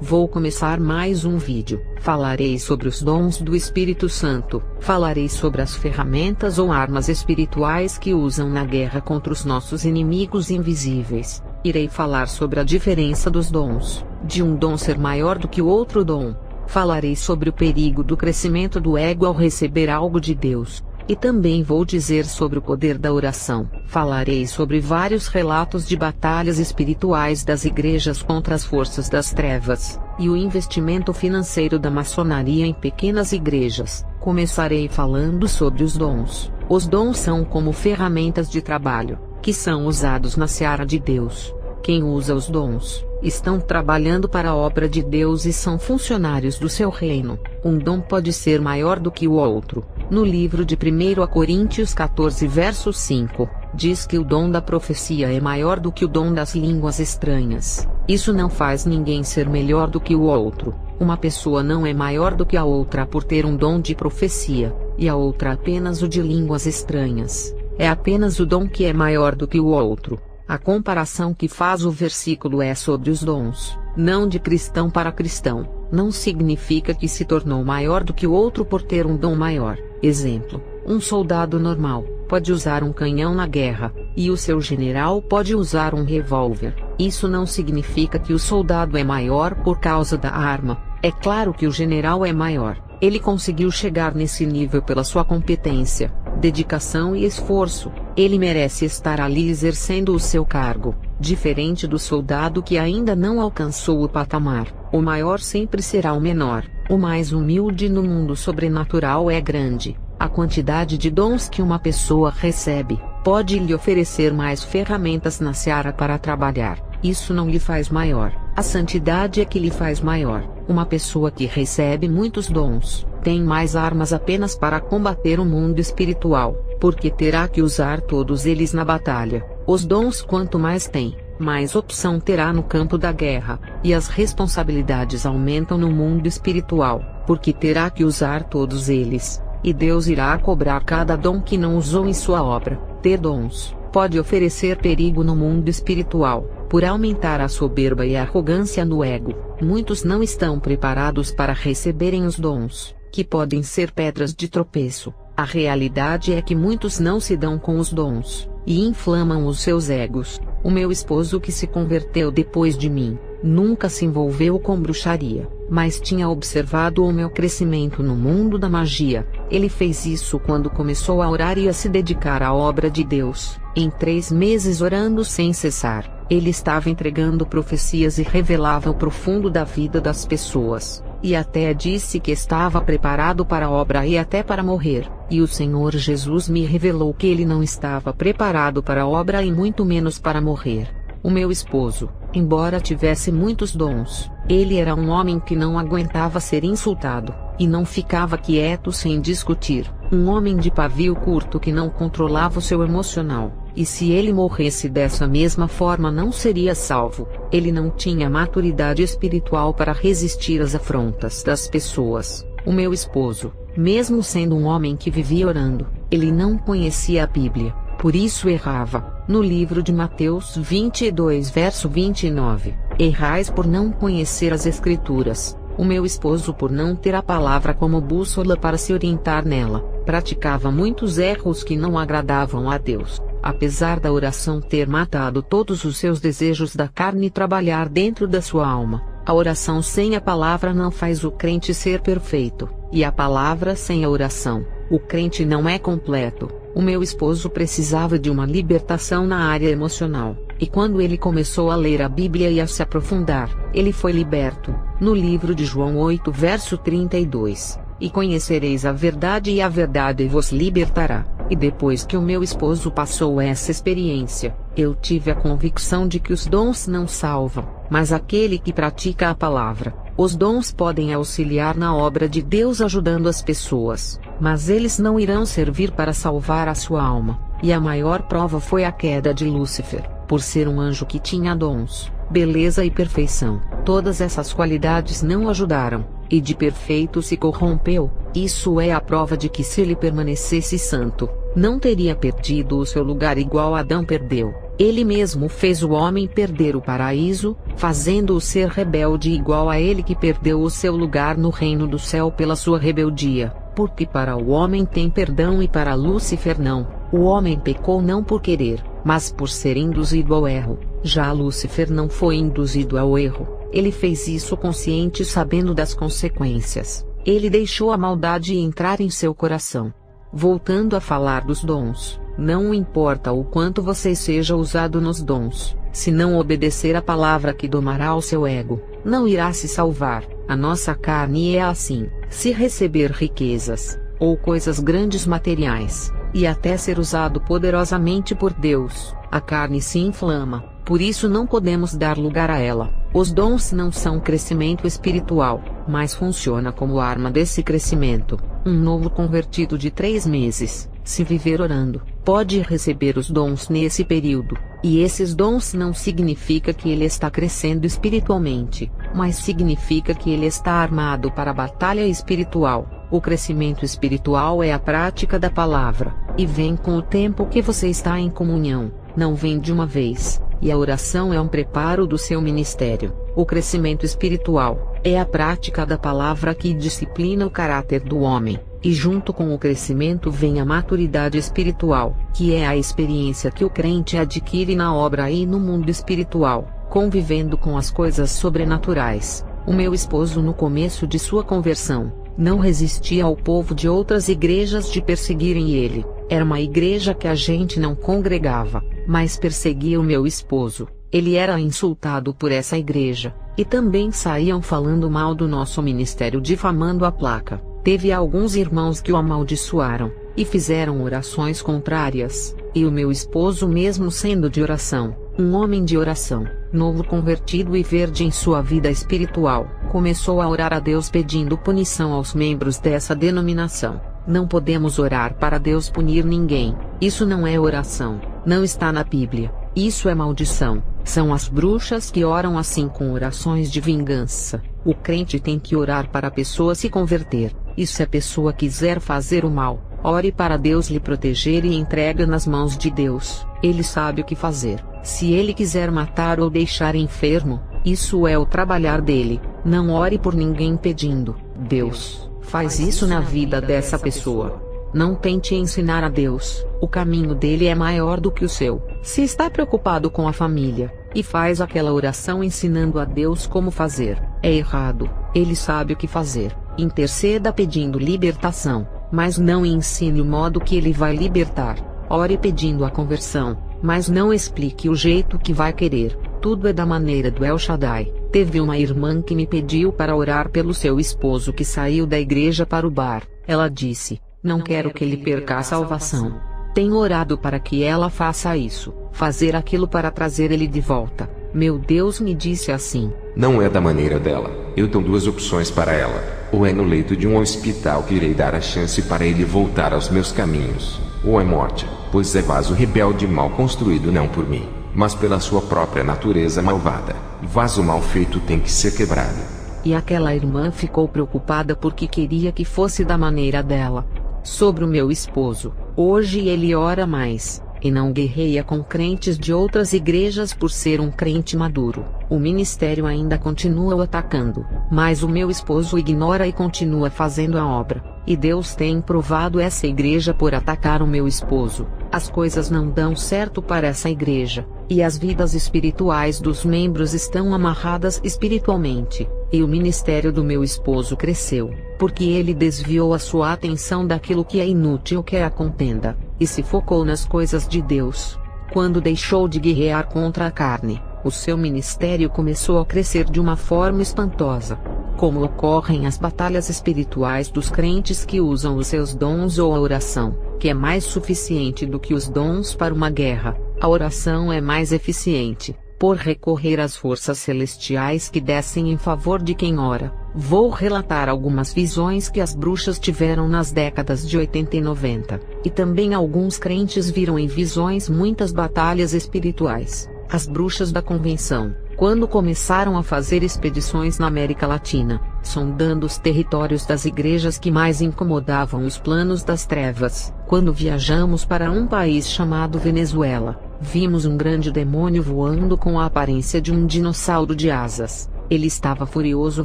Vou começar mais um vídeo. Falarei sobre os dons do Espírito Santo. Falarei sobre as ferramentas ou armas espirituais que usam na guerra contra os nossos inimigos invisíveis. Irei falar sobre a diferença dos dons, de um dom ser maior do que o outro dom. Falarei sobre o perigo do crescimento do ego ao receber algo de Deus. E também vou dizer sobre o poder da oração. Falarei sobre vários relatos de batalhas espirituais das igrejas contra as forças das trevas, e o investimento financeiro da maçonaria em pequenas igrejas. Começarei falando sobre os dons. Os dons são como ferramentas de trabalho, que são usados na seara de Deus. Quem usa os dons, estão trabalhando para a obra de Deus e são funcionários do seu reino. Um dom pode ser maior do que o outro. No livro de 1 Coríntios 14 verso 5, diz que o dom da profecia é maior do que o dom das línguas estranhas. Isso não faz ninguém ser melhor do que o outro. Uma pessoa não é maior do que a outra por ter um dom de profecia, e a outra apenas o de línguas estranhas. É apenas o dom que é maior do que o outro. A comparação que faz o versículo é sobre os dons, não de cristão para cristão. Não significa que se tornou maior do que o outro por ter um dom maior. Exemplo: um soldado normal pode usar um canhão na guerra, e o seu general pode usar um revólver. Isso não significa que o soldado é maior por causa da arma. É claro que o general é maior. Ele conseguiu chegar nesse nível pela sua competência, dedicação e esforço. Ele merece estar ali exercendo o seu cargo. Diferente do soldado que ainda não alcançou o patamar, o maior sempre será o menor. O mais humilde no mundo sobrenatural é grande. A quantidade de dons que uma pessoa recebe pode lhe oferecer mais ferramentas na seara para trabalhar. Isso não lhe faz maior. A santidade é que lhe faz maior. Uma pessoa que recebe muitos dons tem mais armas apenas para combater o mundo espiritual, porque terá que usar todos eles na batalha. Os dons, quanto mais tem, mais opção terá no campo da guerra, e as responsabilidades aumentam no mundo espiritual, porque terá que usar todos eles, e Deus irá cobrar cada dom que não usou em sua obra. Ter dons pode oferecer perigo no mundo espiritual, por aumentar a soberba e a arrogância no ego. Muitos não estão preparados para receberem os dons, que podem ser pedras de tropeço. A realidade é que muitos não se dão com os dons, e inflamam os seus egos. O meu esposo, que se converteu depois de mim, nunca se envolveu com bruxaria, mas tinha observado o meu crescimento no mundo da magia. Ele fez isso quando começou a orar e a se dedicar à obra de Deus. Em 3 meses orando sem cessar, ele estava entregando profecias e revelava o profundo da vida das pessoas, e até disse que estava preparado para a obra e até para morrer. E o Senhor Jesus me revelou que ele não estava preparado para a obra e muito menos para morrer. O meu esposo, embora tivesse muitos dons, ele era um homem que não aguentava ser insultado, e não ficava quieto sem discutir. Um homem de pavio curto que não controlava o seu emocional, e se ele morresse dessa mesma forma não seria salvo. Ele não tinha maturidade espiritual para resistir às afrontas das pessoas. O meu esposo, mesmo sendo um homem que vivia orando, ele não conhecia a Bíblia, por isso errava. No livro de Mateus 22 verso 29, errais por não conhecer as Escrituras. O meu esposo, por não ter a palavra como bússola para se orientar nela, praticava muitos erros que não agradavam a Deus. Apesar da oração ter matado todos os seus desejos da carne e trabalhar dentro da sua alma, a oração sem a palavra não faz o crente ser perfeito, e a palavra sem a oração, o crente não é completo. O meu esposo precisava de uma libertação na área emocional, e quando ele começou a ler a Bíblia e a se aprofundar, ele foi liberto. No livro de João 8 verso 32, e conhecereis a verdade e a verdade vos libertará. E depois que o meu esposo passou essa experiência, eu tive a convicção de que os dons não salvam, mas aquele que pratica a palavra. Os dons podem auxiliar na obra de Deus ajudando as pessoas, mas eles não irão servir para salvar a sua alma. E a maior prova foi a queda de Lúcifer, por ser um anjo que tinha dons, beleza e perfeição. Todas essas qualidades não ajudaram, e de perfeito se corrompeu. Isso é a prova de que se ele permanecesse santo, não teria perdido o seu lugar igual Adão perdeu. Ele mesmo fez o homem perder o paraíso, fazendo-o ser rebelde igual a ele que perdeu o seu lugar no reino do céu pela sua rebeldia, porque para o homem tem perdão e para Lúcifer não. O homem pecou não por querer, mas por ser induzido ao erro. Já Lúcifer não foi induzido ao erro, ele fez isso consciente sabendo das consequências. Ele deixou a maldade entrar em seu coração. Voltando a falar dos dons, não importa o quanto você seja usado nos dons, se não obedecer a palavra que domará o seu ego, não irá se salvar. A nossa carne é assim, se receber riquezas, ou coisas grandes materiais, e até ser usado poderosamente por Deus, a carne se inflama, por isso não podemos dar lugar a ela. Os dons não são crescimento espiritual, mas funciona como arma desse crescimento. Um novo convertido de 3 meses, se viver orando, pode receber os dons nesse período, e esses dons não significa que ele está crescendo espiritualmente, mas significa que ele está armado para a batalha espiritual. O crescimento espiritual é a prática da palavra, e vem com o tempo que você está em comunhão, não vem de uma vez. E a oração é um preparo do seu ministério. O crescimento espiritual é a prática da palavra que disciplina o caráter do homem, e junto com o crescimento vem a maturidade espiritual, que é a experiência que o crente adquire na obra e no mundo espiritual, convivendo com as coisas sobrenaturais. O meu esposo, no começo de sua conversão, não resistia ao povo de outras igrejas de perseguirem ele. Era uma igreja que a gente não congregava, mas perseguia o meu esposo. Ele era insultado por essa igreja, e também saíam falando mal do nosso ministério, difamando a placa. Teve alguns irmãos que o amaldiçoaram, e fizeram orações contrárias, e o meu esposo, mesmo sendo de oração, um homem de oração, novo convertido e verde em sua vida espiritual, começou a orar a Deus pedindo punição aos membros dessa denominação. Não podemos orar para Deus punir ninguém. Isso não é oração. Não está na Bíblia. Isso é maldição. São as bruxas que oram assim com orações de vingança. O crente tem que orar para a pessoa se converter. E se a pessoa quiser fazer o mal, ore para Deus lhe proteger e entrega nas mãos de Deus. Ele sabe o que fazer. Se ele quiser matar ou deixar enfermo, isso é o trabalhar dele. Não ore por ninguém pedindo: Deus, faz isso na vida dessa pessoa. Não tente ensinar a Deus, o caminho dele é maior do que o seu. Se está preocupado com a família, e faz aquela oração ensinando a Deus como fazer, é errado. Ele sabe o que fazer. Interceda pedindo libertação, mas não ensine o modo que ele vai libertar. Ore pedindo a conversão, mas não explique o jeito que vai querer. Tudo é da maneira do El Shaddai. Teve uma irmã que me pediu para orar pelo seu esposo que saiu da igreja para o bar. Ela disse: não quero que ele perca a salvação. Tenho orado para que ela faça isso, fazer aquilo para trazer ele de volta. Meu Deus me disse assim: não é da maneira dela. Eu tenho 2 opções para ela. Ou é no leito de um hospital que irei dar a chance para ele voltar aos meus caminhos, ou é morte, pois é vaso rebelde mal construído não por mim, mas pela sua própria natureza malvada. Vaso mal feito tem que ser quebrado. E aquela irmã ficou preocupada porque queria que fosse da maneira dela. Sobre o meu esposo, hoje ele ora mais, e não guerreia com crentes de outras igrejas por ser um crente maduro. O ministério ainda continua o atacando, mas o meu esposo ignora e continua fazendo a obra. E Deus tem provado essa igreja por atacar o meu esposo. As coisas não dão certo para essa igreja, e as vidas espirituais dos membros estão amarradas espiritualmente. E o ministério do meu esposo cresceu, porque ele desviou a sua atenção daquilo que é inútil, que é a contenda, e se focou nas coisas de Deus. Quando deixou de guerrear contra a carne, o seu ministério começou a crescer de uma forma espantosa. Como ocorrem as batalhas espirituais dos crentes que usam os seus dons ou a oração, que é mais suficiente do que os dons para uma guerra, a oração é mais eficiente, por recorrer às forças celestiais que descem em favor de quem ora. Vou relatar algumas visões que as bruxas tiveram nas décadas de 80 e 90, e também alguns crentes viram em visões muitas batalhas espirituais. As bruxas da convenção, quando começaram a fazer expedições na América Latina, sondando os territórios das igrejas que mais incomodavam os planos das trevas. Quando viajamos para um país chamado Venezuela, Vimos um grande demônio voando com a aparência de um dinossauro de asas. Ele estava furioso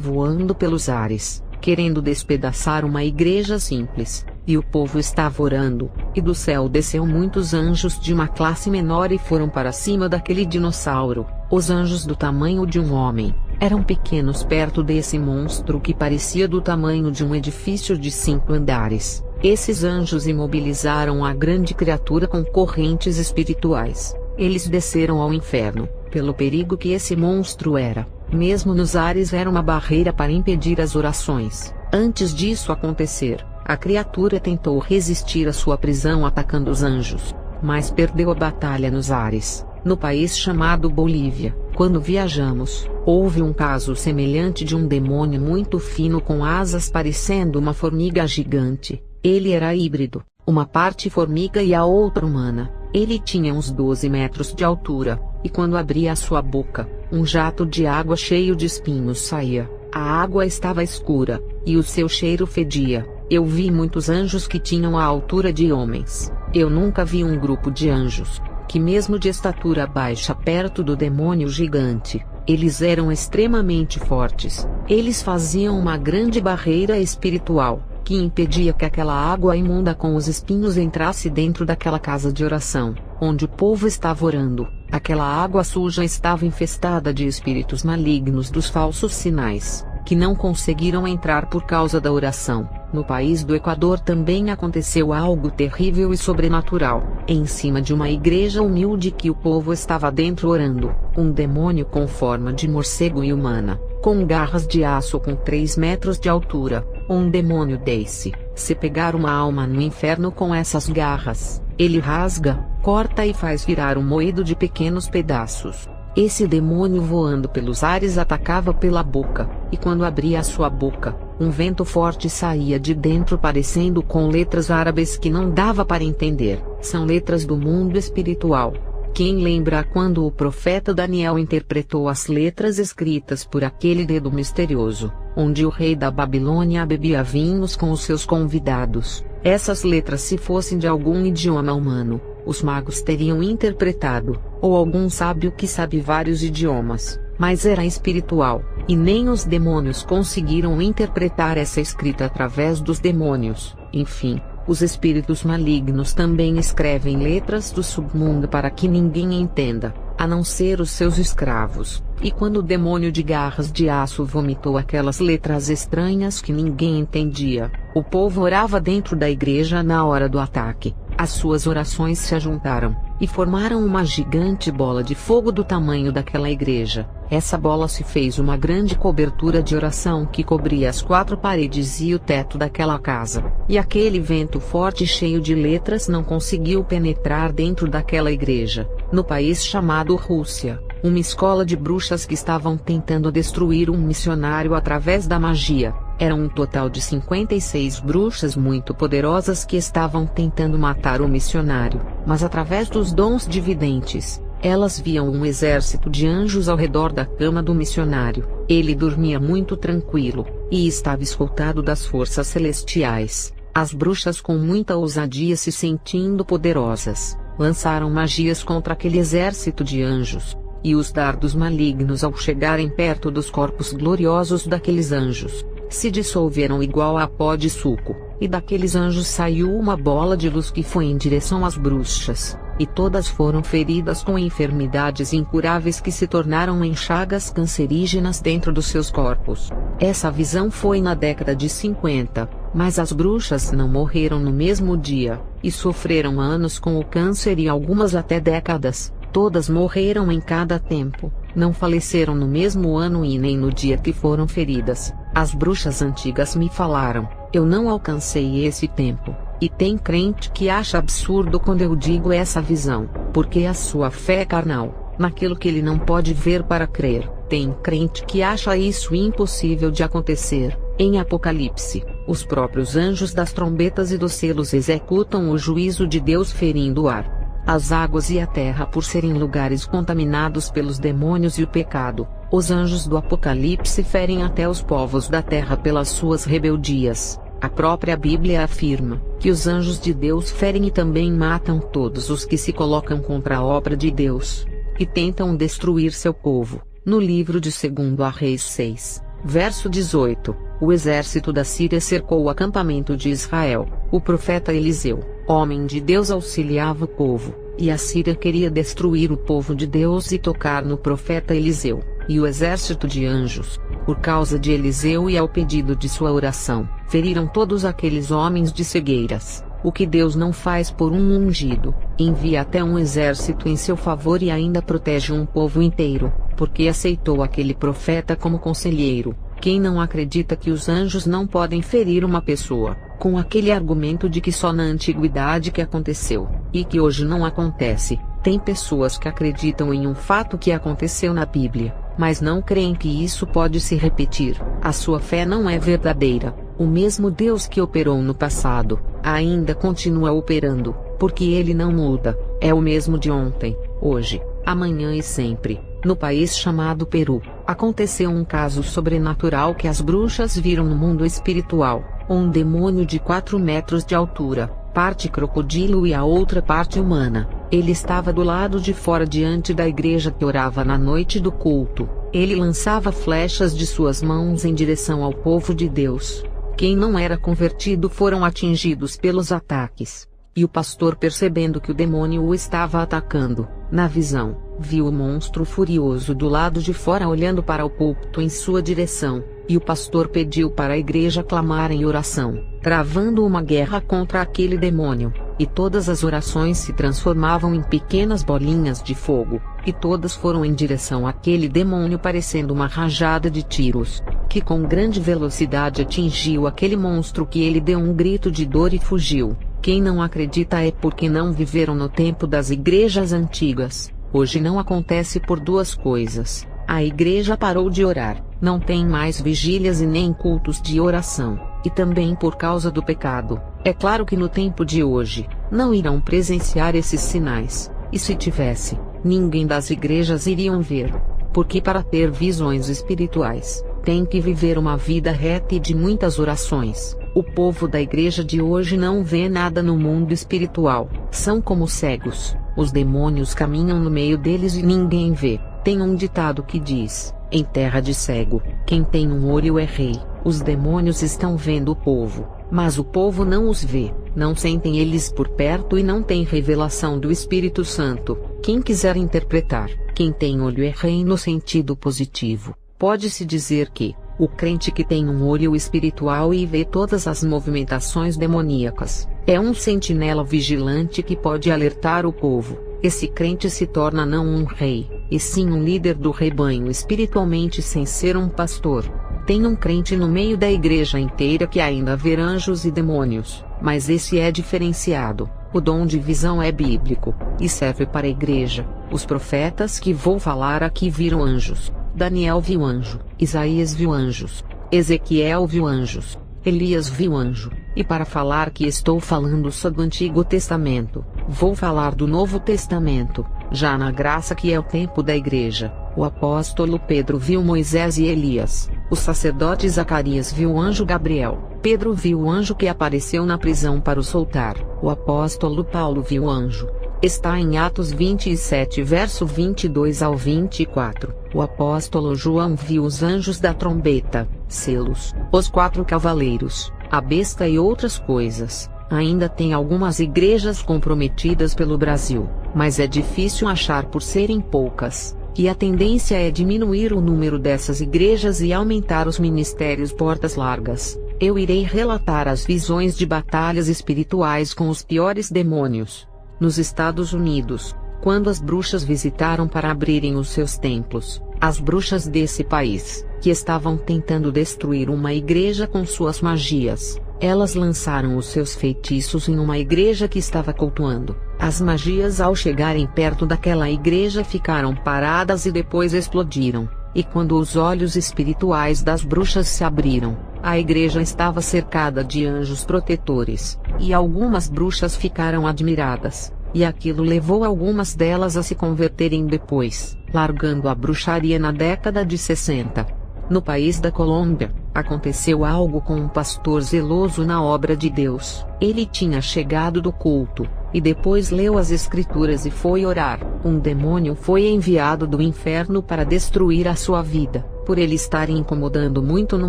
voando pelos ares, querendo despedaçar uma igreja simples, e o povo estava orando, e do céu desceu muitos anjos de uma classe menor e foram para cima daquele dinossauro. Os anjos do tamanho de um homem, eram pequenos perto desse monstro que parecia do tamanho de um edifício de 5 andares. Esses anjos imobilizaram a grande criatura com correntes espirituais. Eles desceram ao inferno, pelo perigo que esse monstro era. Mesmo nos ares era uma barreira para impedir as orações. Antes disso acontecer, a criatura tentou resistir à sua prisão atacando os anjos, mas perdeu a batalha nos ares. No país chamado Bolívia, quando viajamos, houve um caso semelhante de um demônio muito fino com asas parecendo uma formiga gigante. Ele era híbrido, uma parte formiga e a outra humana. Ele tinha uns 12 metros de altura, e quando abria a sua boca, um jato de água cheio de espinhos saía. A água estava escura, e o seu cheiro fedia. Eu vi muitos anjos que tinham a altura de homens. Eu nunca vi um grupo de anjos, que mesmo de estatura baixa perto do demônio gigante, eles eram extremamente fortes. Eles faziam uma grande barreira espiritual, que impedia que aquela água imunda com os espinhos entrasse dentro daquela casa de oração, onde o povo estava orando. Aquela água suja estava infestada de espíritos malignos dos falsos sinais, que não conseguiram entrar por causa da oração. No país do Equador também aconteceu algo terrível e sobrenatural. Em cima de uma igreja humilde que o povo estava dentro orando, um demônio com forma de morcego e humana, com garras de aço com 3 metros de altura, um demônio desse, se pegar uma alma no inferno com essas garras, ele rasga, corta e faz virar um moído de pequenos pedaços. Esse demônio voando pelos ares atacava pela boca, e quando abria a sua boca, um vento forte saía de dentro parecendo com letras árabes que não dava para entender. São letras do mundo espiritual. Quem lembra quando o profeta Daniel interpretou as letras escritas por aquele dedo misterioso, onde o rei da Babilônia bebia vinhos com os seus convidados? Essas letras, se fossem de algum idioma humano, os magos teriam interpretado, ou algum sábio que sabe vários idiomas, mas era espiritual, e nem os demônios conseguiram interpretar essa escrita através dos demônios. Enfim, os espíritos malignos também escrevem letras do submundo para que ninguém entenda, a não ser os seus escravos. E quando o demônio de garras de aço vomitou aquelas letras estranhas que ninguém entendia, o povo orava dentro da igreja na hora do ataque. As suas orações se ajuntaram, e formaram uma gigante bola de fogo do tamanho daquela igreja. Essa bola se fez uma grande cobertura de oração que cobria as 4 paredes e o teto daquela casa. E aquele vento forte cheio de letras não conseguiu penetrar dentro daquela igreja. No país chamado Rússia, uma escola de bruxas que estavam tentando destruir um missionário através da magia. Eram um total de 56 bruxas muito poderosas que estavam tentando matar o missionário, mas através dos dons dividentes, elas viam um exército de anjos ao redor da cama do missionário. Ele dormia muito tranquilo, e estava escoltado das forças celestiais. As bruxas, com muita ousadia, se sentindo poderosas, lançaram magias contra aquele exército de anjos, e os dardos malignos, ao chegarem perto dos corpos gloriosos daqueles anjos, se dissolveram igual a pó de suco, e daqueles anjos saiu uma bola de luz que foi em direção às bruxas, e todas foram feridas com enfermidades incuráveis que se tornaram em chagas cancerígenas dentro dos seus corpos. Essa visão foi na década de 50, mas as bruxas não morreram no mesmo dia, e sofreram anos com o câncer e algumas até décadas. Todas morreram em cada tempo, não faleceram no mesmo ano e nem no dia que foram feridas. As bruxas antigas me falaram: eu não alcancei esse tempo. E tem crente que acha absurdo quando eu digo essa visão, porque a sua fé é carnal, naquilo que ele não pode ver para crer. Tem crente que acha isso impossível de acontecer. Em Apocalipse, os próprios anjos das trombetas e dos selos executam o juízo de Deus ferindo o ar, as águas e a terra por serem lugares contaminados pelos demônios e o pecado. Os anjos do Apocalipse ferem até os povos da terra pelas suas rebeldias. A própria Bíblia afirma que os anjos de Deus ferem e também matam todos os que se colocam contra a obra de Deus e tentam destruir seu povo. No livro de 2 Reis 6, verso 18, o exército da Síria cercou o acampamento de Israel. O profeta Eliseu, homem de Deus, auxiliava o povo, e a Síria queria destruir o povo de Deus e tocar no profeta Eliseu e o exército de anjos. Por causa de Eliseu e ao pedido de sua oração, feriram todos aqueles homens de cegueiras. O que Deus não faz por um ungido, envia até um exército em seu favor e ainda protege um povo inteiro, porque aceitou aquele profeta como conselheiro. Quem não acredita que os anjos não podem ferir uma pessoa, com aquele argumento de que só na antiguidade que aconteceu, e que hoje não acontece? Tem pessoas que acreditam em um fato que aconteceu na Bíblia, mas não creem que isso pode se repetir. A sua fé não é verdadeira. O mesmo Deus que operou no passado, ainda continua operando, porque ele não muda. É o mesmo de ontem, hoje, amanhã e sempre. No país chamado Peru, aconteceu um caso sobrenatural que as bruxas viram no mundo espiritual. Um demônio de 4 metros de altura, parte crocodilo e a outra parte humana. Ele estava do lado de fora diante da igreja que orava na noite do culto. Ele lançava flechas de suas mãos em direção ao povo de Deus. Quem não era convertido foram atingidos pelos ataques. E o pastor, percebendo que o demônio o estava atacando, na visão, viu o monstro furioso do lado de fora olhando para o púlpito em sua direção, e o pastor pediu para a igreja clamar em oração, travando uma guerra contra aquele demônio, e todas as orações se transformavam em pequenas bolinhas de fogo, e todas foram em direção àquele demônio parecendo uma rajada de tiros, que com grande velocidade atingiu aquele monstro, que ele deu um grito de dor e fugiu. Quem não acredita é porque não viveram no tempo das igrejas antigas. Hoje não acontece por duas coisas: a igreja parou de orar, não tem mais vigílias e nem cultos de oração, e também por causa do pecado. É claro que no tempo de hoje, não irão presenciar esses sinais, e se tivesse, ninguém das igrejas iriam ver. Porque para ter visões espirituais, tem que viver uma vida reta e de muitas orações. O povo da igreja de hoje não vê nada no mundo espiritual, são como cegos, os demônios caminham no meio deles e ninguém vê. Tem um ditado que diz: em terra de cego, quem tem um olho é rei. Os demônios estão vendo o povo, mas o povo não os vê, não sentem eles por perto e não tem revelação do Espírito Santo. Quem quiser interpretar, quem tem olho é rei no sentido positivo. Pode-se dizer que o crente que tem um olho espiritual e vê todas as movimentações demoníacas, é um sentinela vigilante que pode alertar o povo. Esse crente se torna não um rei, e sim um líder do rebanho espiritualmente, sem ser um pastor. Tem um crente no meio da igreja inteira que ainda vê anjos e demônios, mas esse é diferenciado. O dom de visão é bíblico, e serve para a igreja. Os profetas que vou falar aqui viram anjos. Daniel viu anjo, Isaías viu anjos, Ezequiel viu anjos, Elias viu anjo. E para falar que estou falando só do Antigo Testamento, vou falar do Novo Testamento, já na graça que é o tempo da igreja. O apóstolo Pedro viu Moisés e Elias, o sacerdote Zacarias viu o anjo Gabriel, Pedro viu o anjo que apareceu na prisão para o soltar, o apóstolo Paulo viu o anjo. Está em Atos 27 verso 22 ao 24. O apóstolo João viu os anjos da trombeta, selos, os 4 cavaleiros, a besta e outras coisas. Ainda tem algumas igrejas comprometidas pelo Brasil, mas é difícil achar por serem poucas, e a tendência é diminuir o número dessas igrejas e aumentar os ministérios portas largas. Eu irei relatar as visões de batalhas espirituais com os piores demônios. Nos Estados Unidos, quando as bruxas visitaram para abrirem os seus templos, as bruxas desse país, que estavam tentando destruir uma igreja com suas magias, elas lançaram os seus feitiços em uma igreja que estava cultuando. As magias, ao chegarem perto daquela igreja, ficaram paradas e depois explodiram. E quando os olhos espirituais das bruxas se abriram, a igreja estava cercada de anjos protetores, e algumas bruxas ficaram admiradas, e aquilo levou algumas delas a se converterem depois, largando a bruxaria na década de 60. No país da Colômbia, Aconteceu algo com um pastor zeloso na obra de Deus. Ele tinha chegado do culto, e depois leu as escrituras e foi orar. Um demônio foi enviado do inferno para destruir a sua vida, por ele estar incomodando muito no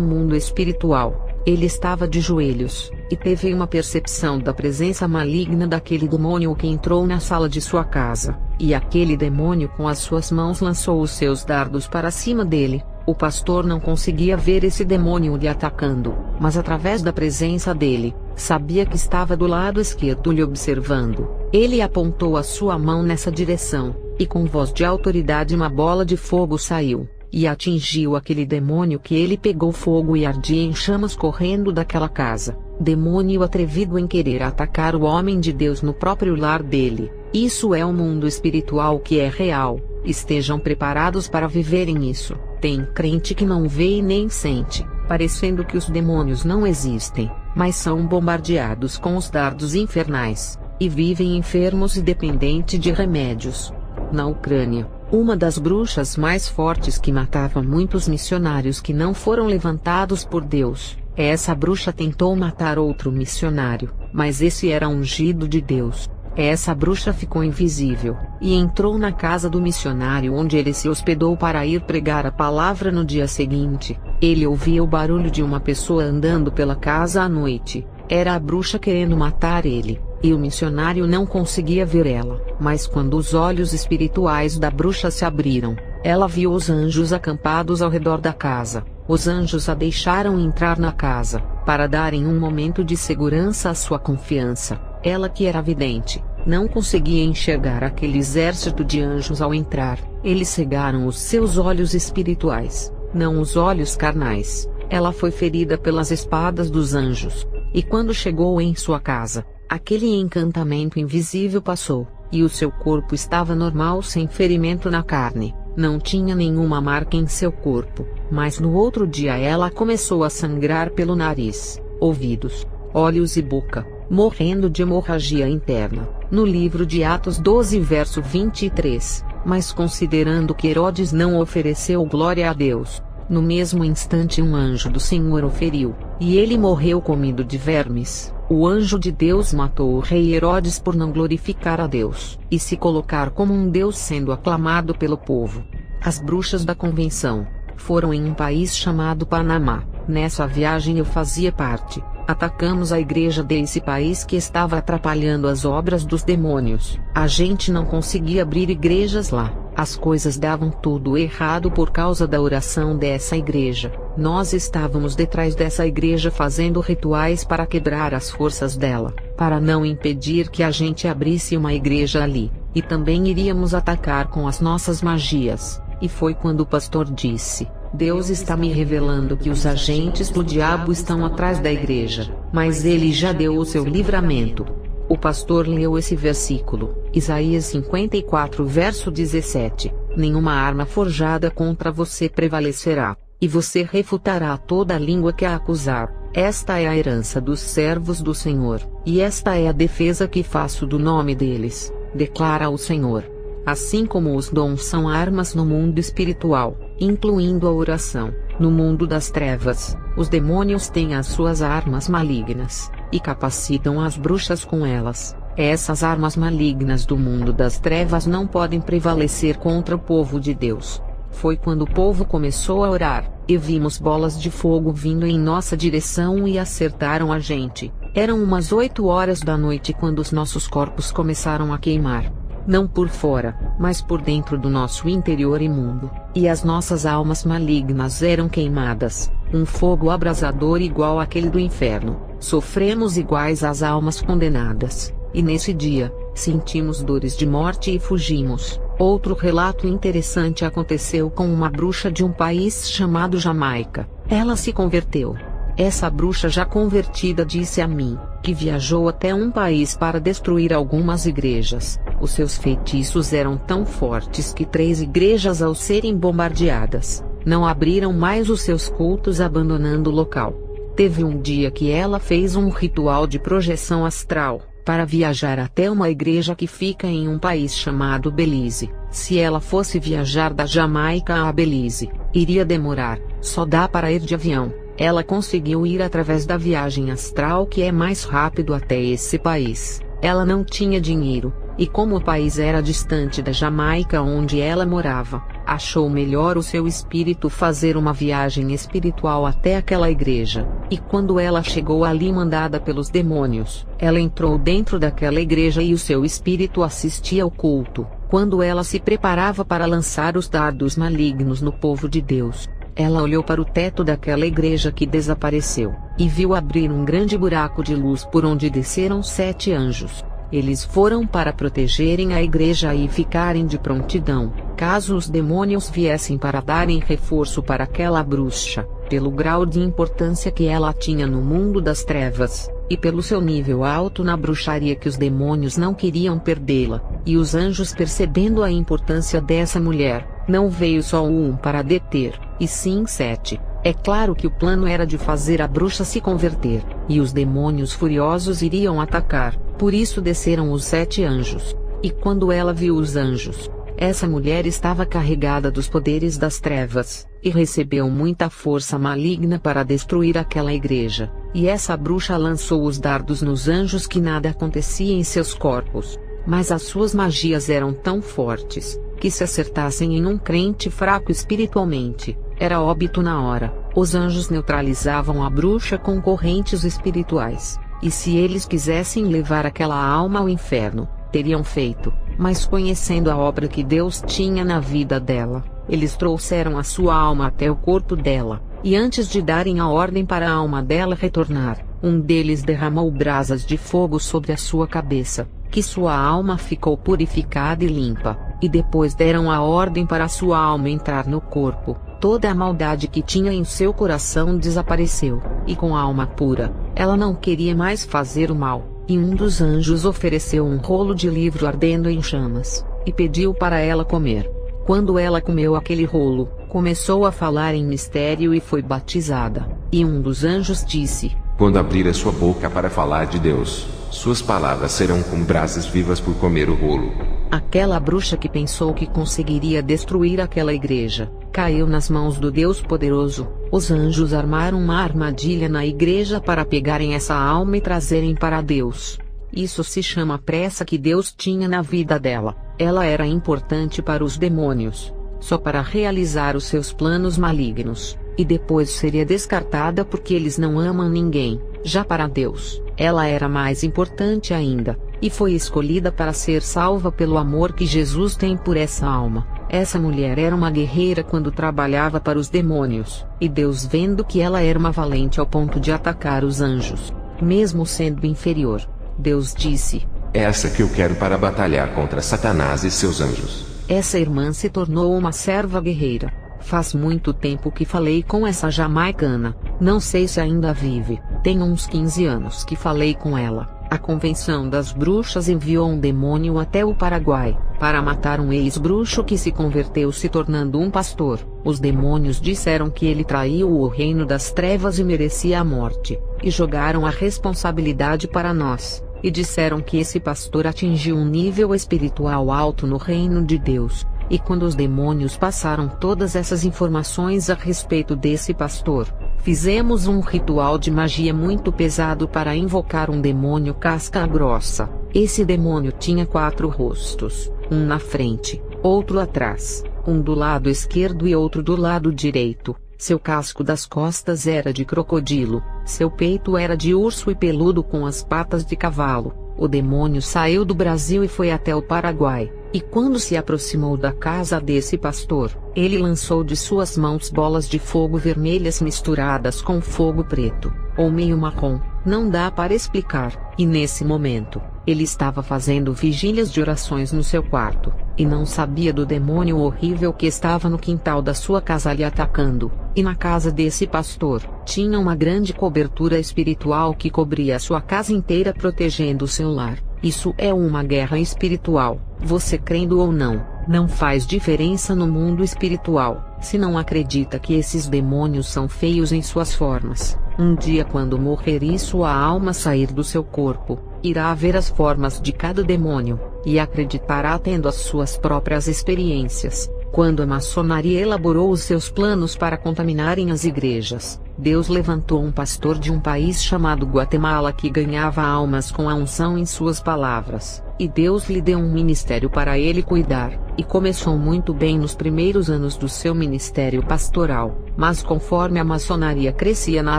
mundo espiritual. Ele estava de joelhos, e teve uma percepção da presença maligna daquele demônio que entrou na sala de sua casa, e aquele demônio com as suas mãos lançou os seus dardos para cima dele. O pastor não conseguia ver esse demônio lhe atacando, mas através da presença dele, sabia que estava do lado esquerdo lhe observando. Ele apontou a sua mão nessa direção, e com voz de autoridade uma bola de fogo saiu, e atingiu aquele demônio que ele pegou fogo e ardia em chamas correndo daquela casa. Demônio atrevido em querer atacar o homem de Deus no próprio lar dele. Isso é o mundo espiritual que é real. Estejam preparados para viverem isso. Tem crente que não vê e nem sente, parecendo que os demônios não existem, mas são bombardeados com os dardos infernais, e vivem enfermos e dependentes de remédios. Na Ucrânia, uma das bruxas mais fortes que matava muitos missionários que não foram levantados por Deus, essa bruxa tentou matar outro missionário, mas esse era ungido de Deus. Essa bruxa ficou invisível, e entrou na casa do missionário onde ele se hospedou para ir pregar a palavra no dia seguinte. Ele ouvia o barulho de uma pessoa andando pela casa à noite. Era a bruxa querendo matar ele, e o missionário não conseguia ver ela. Mas quando os olhos espirituais da bruxa se abriram, ela viu os anjos acampados ao redor da casa. Os anjos a deixaram entrar na casa, para darem um momento de segurança à sua confiança. Ela, que era vidente, não conseguia enxergar aquele exército de anjos ao entrar. Eles cegaram os seus olhos espirituais, não os olhos carnais. Ela foi ferida pelas espadas dos anjos. E quando chegou em sua casa, aquele encantamento invisível passou, e o seu corpo estava normal sem ferimento na carne. Não tinha nenhuma marca em seu corpo, mas no outro dia ela começou a sangrar pelo nariz, ouvidos, olhos e boca, morrendo de hemorragia interna. No livro de Atos 12 verso 23, mas considerando que Herodes não ofereceu glória a Deus, no mesmo instante um anjo do Senhor o feriu, e ele morreu comido de vermes. O anjo de Deus matou o rei Herodes por não glorificar a Deus, e se colocar como um Deus sendo aclamado pelo povo. As bruxas da convenção foram em um país chamado Panamá. Nessa viagem eu fazia parte. Atacamos a igreja desse país que estava atrapalhando as obras dos demônios. A gente não conseguia abrir igrejas lá. As coisas davam tudo errado por causa da oração dessa igreja. Nós estávamos detrás dessa igreja fazendo rituais para quebrar as forças dela, para não impedir que a gente abrisse uma igreja ali. E também iríamos atacar com as nossas magias. E foi quando o pastor disse: Deus está me revelando que os agentes do diabo estão atrás da igreja, mas ele já deu o seu livramento. O pastor leu esse versículo, Isaías 54 verso 17, nenhuma arma forjada contra você prevalecerá, e você refutará toda a língua que a acusar. Esta é a herança dos servos do Senhor, e esta é a defesa que faço do nome deles, declara o Senhor. Assim como os dons são armas no mundo espiritual, incluindo a oração, no mundo das trevas, os demônios têm as suas armas malignas, e capacitam as bruxas com elas. Essas armas malignas do mundo das trevas não podem prevalecer contra o povo de Deus. Foi quando o povo começou a orar, e vimos bolas de fogo vindo em nossa direção e acertaram a gente. Eram umas 8 horas da noite quando os nossos corpos começaram a queimar. Não por fora, mas por dentro do nosso interior imundo, e as nossas almas malignas eram queimadas, um fogo abrasador igual àquele do inferno. Sofremos iguais às almas condenadas, e nesse dia, sentimos dores de morte e fugimos. Outro relato interessante aconteceu com uma bruxa de um país chamado Jamaica. Ela se converteu. Essa bruxa já convertida disse a mim, que viajou até um país para destruir algumas igrejas. Os seus feitiços eram tão fortes que 3 igrejas, ao serem bombardeadas, não abriram mais os seus cultos, abandonando o local. Teve um dia que ela fez um ritual de projeção astral, para viajar até uma igreja que fica em um país chamado Belize. Se ela fosse viajar da Jamaica a Belize, iria demorar, só dá para ir de avião. Ela conseguiu ir através da viagem astral, que é mais rápido até esse país. Ela não tinha dinheiro, e como o país era distante da Jamaica onde ela morava, achou melhor o seu espírito fazer uma viagem espiritual até aquela igreja. E quando ela chegou ali mandada pelos demônios, ela entrou dentro daquela igreja e o seu espírito assistia ao culto. Quando ela se preparava para lançar os dardos malignos no povo de Deus, ela olhou para o teto daquela igreja que desapareceu, e viu abrir um grande buraco de luz por onde desceram 7 anjos. Eles foram para protegerem a igreja e ficarem de prontidão, caso os demônios viessem para darem reforço para aquela bruxa, pelo grau de importância que ela tinha no mundo das trevas, e pelo seu nível alto na bruxaria que os demônios não queriam perdê-la. E os anjos, percebendo a importância dessa mulher, não veio só um para deter, e sim 7. É claro que o plano era de fazer a bruxa se converter, e os demônios furiosos iriam atacar, por isso desceram os 7 anjos. E quando ela viu os anjos, essa mulher estava carregada dos poderes das trevas, e recebeu muita força maligna para destruir aquela igreja, e essa bruxa lançou os dardos nos anjos que nada acontecia em seus corpos, mas as suas magias eram tão fortes, que se acertassem em um crente fraco espiritualmente, era óbito na hora. Os anjos neutralizavam a bruxa com correntes espirituais, e se eles quisessem levar aquela alma ao inferno, teriam feito, mas conhecendo a obra que Deus tinha na vida dela, eles trouxeram a sua alma até o corpo dela, e antes de darem a ordem para a alma dela retornar, um deles derramou brasas de fogo sobre a sua cabeça, que sua alma ficou purificada e limpa, e depois deram a ordem para a sua alma entrar no corpo. Toda a maldade que tinha em seu coração desapareceu, e com a alma pura, ela não queria mais fazer o mal, e um dos anjos ofereceu um rolo de livro ardendo em chamas, e pediu para ela comer. Quando ela comeu aquele rolo, começou a falar em mistério e foi batizada. E um dos anjos disse: quando abrir a sua boca para falar de Deus, suas palavras serão como brasas vivas por comer o rolo. Aquela bruxa que pensou que conseguiria destruir aquela igreja, caiu nas mãos do Deus poderoso. Os anjos armaram uma armadilha na igreja para pegarem essa alma e trazerem para Deus. Isso se chama a pressa que Deus tinha na vida dela. Ela era importante para os demônios, só para realizar os seus planos malignos, e depois seria descartada porque eles não amam ninguém. Já para Deus, ela era mais importante ainda, e foi escolhida para ser salva pelo amor que Jesus tem por essa alma. Essa mulher era uma guerreira quando trabalhava para os demônios, e Deus, vendo que ela era uma valente ao ponto de atacar os anjos, mesmo sendo inferior, Deus disse: é essa que eu quero para batalhar contra Satanás e seus anjos. Essa irmã se tornou uma serva guerreira. Faz muito tempo que falei com essa jamaicana, não sei se ainda vive, tem uns 15 anos que falei com ela. A Convenção das Bruxas enviou um demônio até o Paraguai, para matar um ex-bruxo que se converteu se tornando um pastor. Os demônios disseram que ele traiu o reino das trevas e merecia a morte, e jogaram a responsabilidade para nós, e disseram que esse pastor atingiu um nível espiritual alto no reino de Deus. E quando os demônios passaram todas essas informações a respeito desse pastor, fizemos um ritual de magia muito pesado para invocar um demônio casca grossa. Esse demônio tinha 4 rostos, um na frente, outro atrás, um do lado esquerdo e outro do lado direito. Seu casco das costas era de crocodilo, seu peito era de urso e peludo com as patas de cavalo. O demônio saiu do Brasil e foi até o Paraguai, e quando se aproximou da casa desse pastor, ele lançou de suas mãos bolas de fogo vermelhas misturadas com fogo preto, ou meio marrom, não dá para explicar, e nesse momento, ele estava fazendo vigílias de orações no seu quarto, e não sabia do demônio horrível que estava no quintal da sua casa lhe atacando. E na casa desse pastor, tinha uma grande cobertura espiritual que cobria a sua casa inteira, protegendo o seu lar. Isso é uma guerra espiritual, você crendo ou não, não faz diferença no mundo espiritual, se não acredita que esses demônios são feios em suas formas. Um dia, quando morrer e sua alma sair do seu corpo, irá ver as formas de cada demônio, e acreditará tendo as suas próprias experiências. Quando a maçonaria elaborou os seus planos para contaminarem as igrejas, Deus levantou um pastor de um país chamado Guatemala que ganhava almas com a unção em suas palavras, e Deus lhe deu um ministério para ele cuidar, e começou muito bem nos primeiros anos do seu ministério pastoral, mas conforme a maçonaria crescia na